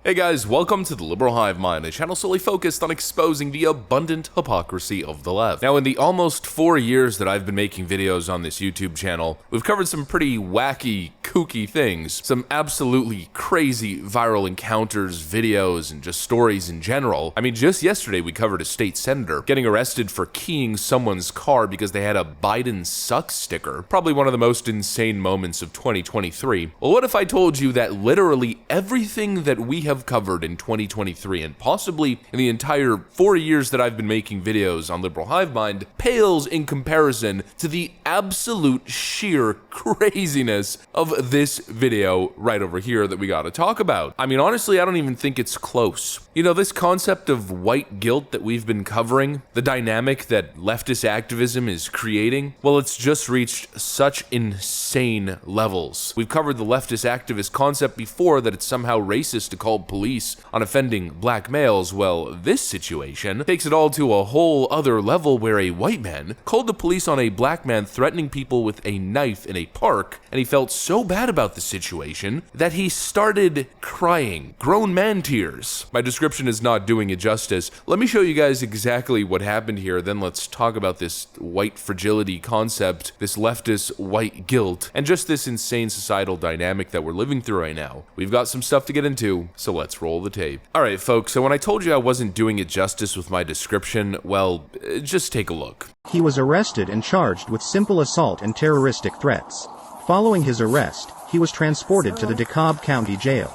Hey guys, welcome to the Liberal Hive Mind, a channel solely focused on exposing the abundant hypocrisy of the left. Now, in the almost 4 years that I've been making videos on this YouTube channel, we've covered some pretty wacky, kooky things, some absolutely crazy viral encounters, videos, and just stories in general. I mean, just yesterday we covered a state senator getting arrested for keying someone's car because they had a Biden sucks sticker. Probably one of the most insane moments of 2023. Well, what if I told you that literally everything that we have covered in 2023 and possibly in the entire 4 years that I've been making videos on Liberal Hive Mind pales in comparison to the absolute sheer craziness of this video right over here that we gotta talk about. I mean, honestly, I don't even think it's close. You know, this concept of white guilt that we've been covering, the dynamic that leftist activism is creating, well, it's just reached such insane levels. We've covered the leftist activist concept before, that it's somehow racist to call police on offending black males. Well, this situation takes it all to a whole other level, where a white man called the police on a black man threatening people with a knife in a park, and he felt so bad about the situation that he started crying. Grown man tears. My description is not doing it justice. Let me show you guys exactly what happened here, then let's talk about this white fragility concept, this leftist white guilt, and just this insane societal dynamic that we're living through right now. We've got some stuff to get into, so let's roll the tape. Alright folks, so when I told you I wasn't doing it justice with my description, well, just take a look. He was arrested and charged with simple assault and terroristic threats. Following his arrest, he was transported to the DeKalb County Jail.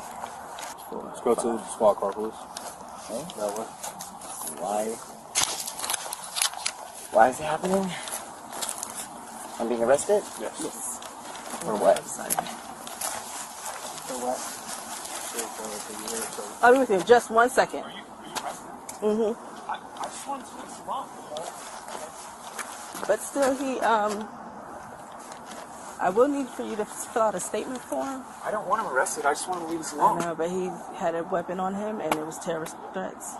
Let's go to the squad car, please. Okay, that way. Why is it happening? I'm being arrested? Yes. For what? For what? I'll be with you in just 1 second. I just wanted to fix the bomb. But still, I will need for you to fill out a statement for him. I don't want him arrested. I just want him to leave us I alone. know, but he had a weapon on him, and it was terrorist threats.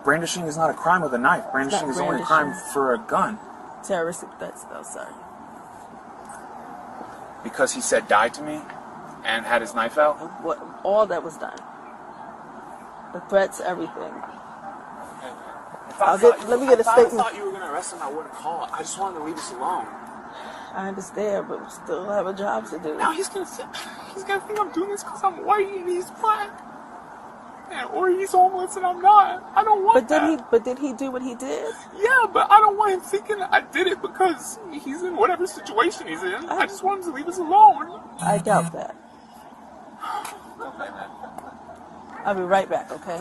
Brandishing is not a crime with a knife. Brandishing is only a crime for a gun. Terroristic threats, though, sorry. Because he said die to me and had his knife out? What, all that was done. The threats, everything. Let me get a If I statement. thought you were going to arrest him, I wouldn't call. I just wanted to leave us alone. I understand, but we still have a job to do. Now he's gonna think I'm doing this because I'm white and he's black. Or he's homeless and I'm not. I don't want that. But did he do what he did? Yeah, but I don't want him thinking I did it because he's in whatever situation he's in. I just want him to leave us alone. I doubt that. I'll be right back, okay?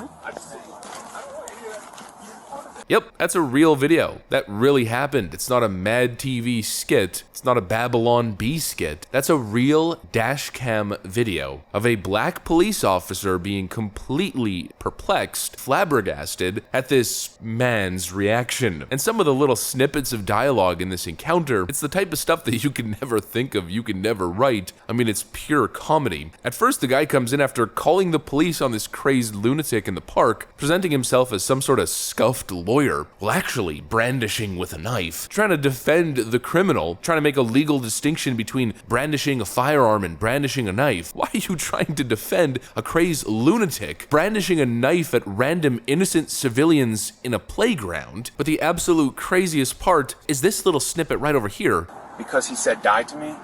Yep, that's a real video. That really happened. It's not a Mad TV skit. It's not a Babylon Bee skit. That's a real dash cam video of a black police officer being completely perplexed, flabbergasted at this man's reaction. And some of the little snippets of dialogue in this encounter, it's the type of stuff that you can never think of, you can never write. I mean, it's pure comedy. At first, the guy comes in after calling the police on this crazed lunatic in the park, presenting himself as some sort of scuffed lawyer. Well, actually brandishing with a knife, trying to defend the criminal, trying to make a legal distinction between brandishing a firearm and brandishing a knife. Why are you trying to defend a crazed lunatic brandishing a knife at random innocent civilians in a playground? But the absolute craziest part is this little snippet right over here. Because he said die to me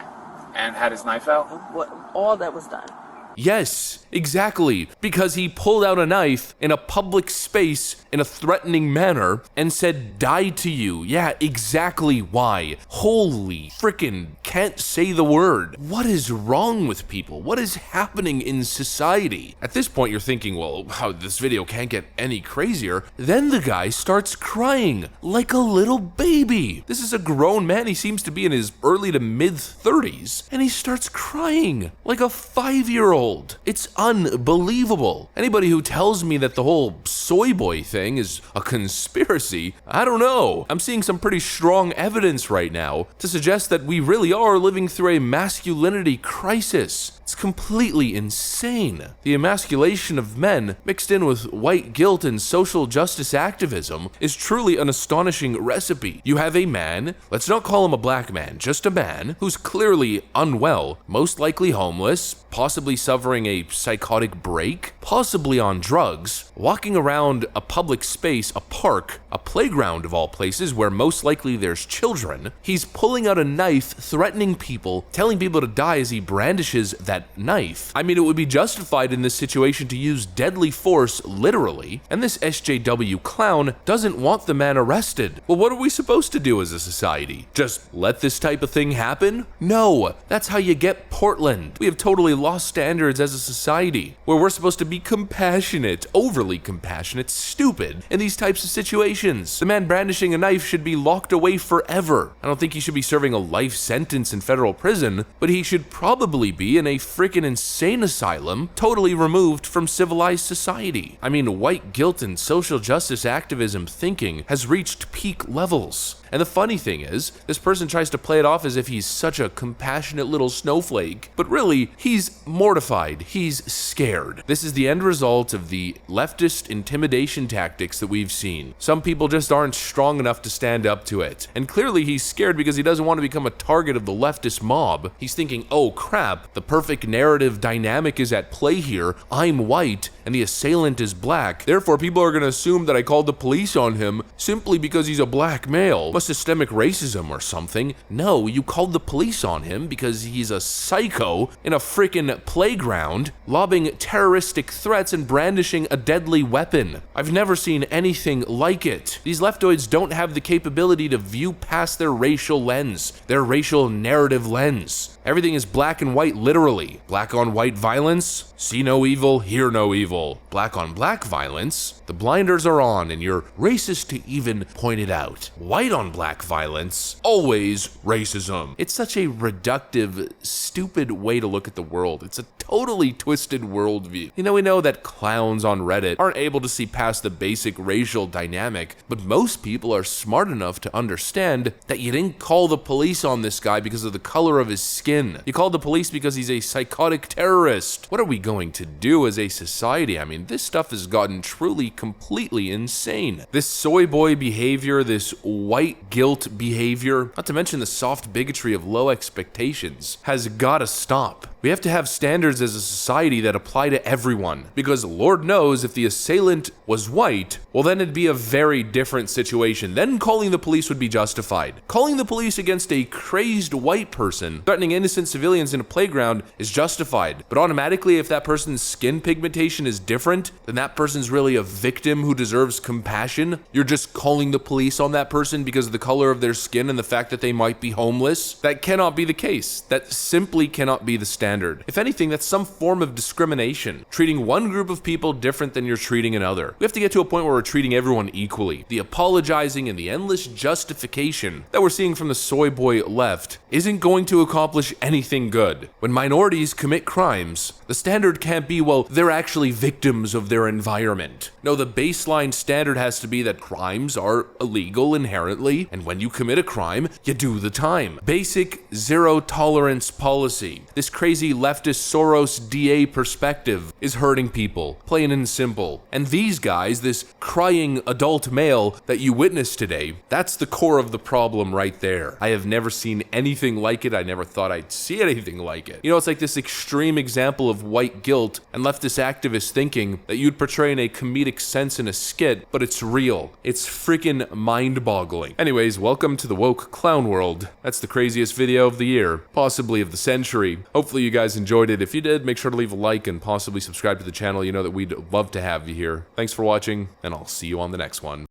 and had his knife out? What, all that was done. Yes, exactly, because he pulled out a knife in a public space in a threatening manner and said, die to you. Yeah, exactly why. Holy frickin' can't say the word. What is wrong with people? What is happening in society? At this point, you're thinking, well, how this video can't get any crazier. Then the guy starts crying like a little baby. This is a grown man. He seems to be in his early to mid 30s, and he starts crying like a 5-year-old. It's unbelievable. Anybody who tells me that the whole soy boy thing is a conspiracy, I don't know. I'm seeing some pretty strong evidence right now to suggest that we really are living through a masculinity crisis. It's completely insane. The emasculation of men mixed in with white guilt and social justice activism is truly an astonishing recipe. You have a man, let's not call him a black man, just a man, who's clearly unwell, most likely homeless, possibly suffering suffering a psychotic break, possibly on drugs, walking around a public space, a park, a playground of all places where most likely there's children. He's pulling out a knife, threatening people, telling people to die as he brandishes that knife. I mean, it would be justified in this situation to use deadly force, literally, and this SJW clown doesn't want the man arrested. Well, what are we supposed to do as a society? Just let this type of thing happen? No, that's how you get Portland. We have totally lost standards as a society, where we're supposed to be compassionate, overly compassionate, stupid in these types of situations. The man brandishing a knife should be locked away forever. I don't think he should be serving a life sentence in federal prison, but he should probably be in a freaking insane asylum, totally removed from civilized society. I mean, white guilt and social justice activism thinking has reached peak levels. And the funny thing is, this person tries to play it off as if he's such a compassionate little snowflake, but really, he's mortified, he's scared. This is the end result of the leftist intimidation tactics that we've seen. Some people just aren't strong enough to stand up to it. And clearly he's scared because he doesn't want to become a target of the leftist mob. He's thinking, oh crap, the perfect narrative dynamic is at play here. I'm white and the assailant is black. Therefore, people are going to assume that I called the police on him simply because he's a black male. Systemic racism or something. No, you called the police on him because he's a psycho in a freaking playground, lobbing terroristic threats and brandishing a deadly weapon. I've never seen anything like it. These leftoids don't have the capability to view past their racial lens, their racial narrative lens. Everything is black and white, literally. Black on white violence, see no evil, hear no evil. Black on black violence, the blinders are on and you're racist to even point it out. White on black violence, always racism. It's such a reductive, stupid way to look at the world. It's a totally twisted worldview. You know, we know that clowns on Reddit aren't able to see past the basic racial dynamic, but most people are smart enough to understand that you didn't call the police on this guy because of the color of his skin. You called the police because he's a psychotic terrorist. What are we going to do as a society? I mean, this stuff has gotten truly, completely insane. This soy boy behavior, this white guilt behavior, not to mention the soft bigotry of low expectations, has gotta stop. We have to have standards as a society that apply to everyone, because Lord knows if the assailant was white, well then it'd be a very different situation. Then calling the police would be justified. Calling the police against a crazed white person threatening innocent civilians in a playground is justified. But automatically, if that person's skin pigmentation is different, then that person's really a victim who deserves compassion. You're just calling the police on that person because of the color of their skin and the fact that they might be homeless. That cannot be the case. That simply cannot be the standard. If anything, that's some form of discrimination, treating one group of people different than you're treating another. We have to get to a point where we're treating everyone equally. The apologizing and the endless justification that we're seeing from the soy boy left isn't going to accomplish anything good. When minorities commit crimes, the standard can't be, well, they're actually victims of their environment. No, the baseline standard has to be that crimes are illegal inherently, and when you commit a crime, you do the time. Basic zero tolerance policy. This crazy leftist Soros DA perspective is hurting people, plain and simple. And these guys, this crying adult male that you witnessed today, that's the core of the problem right there. I have never seen anything like it. I never thought I'd see anything like it. You know, it's like this extreme example of white guilt and leftist activists thinking that you'd portray in a comedic sense in a skit, but it's real. It's freaking mind-boggling. Anyways, welcome to the woke clown world. That's the craziest video of the year, possibly of the century. Hopefully you guys enjoyed it. If you did, make sure to leave a like and possibly subscribe to the channel. You know that we'd love to have you here. Thanks for watching, and I'll see you on the next one.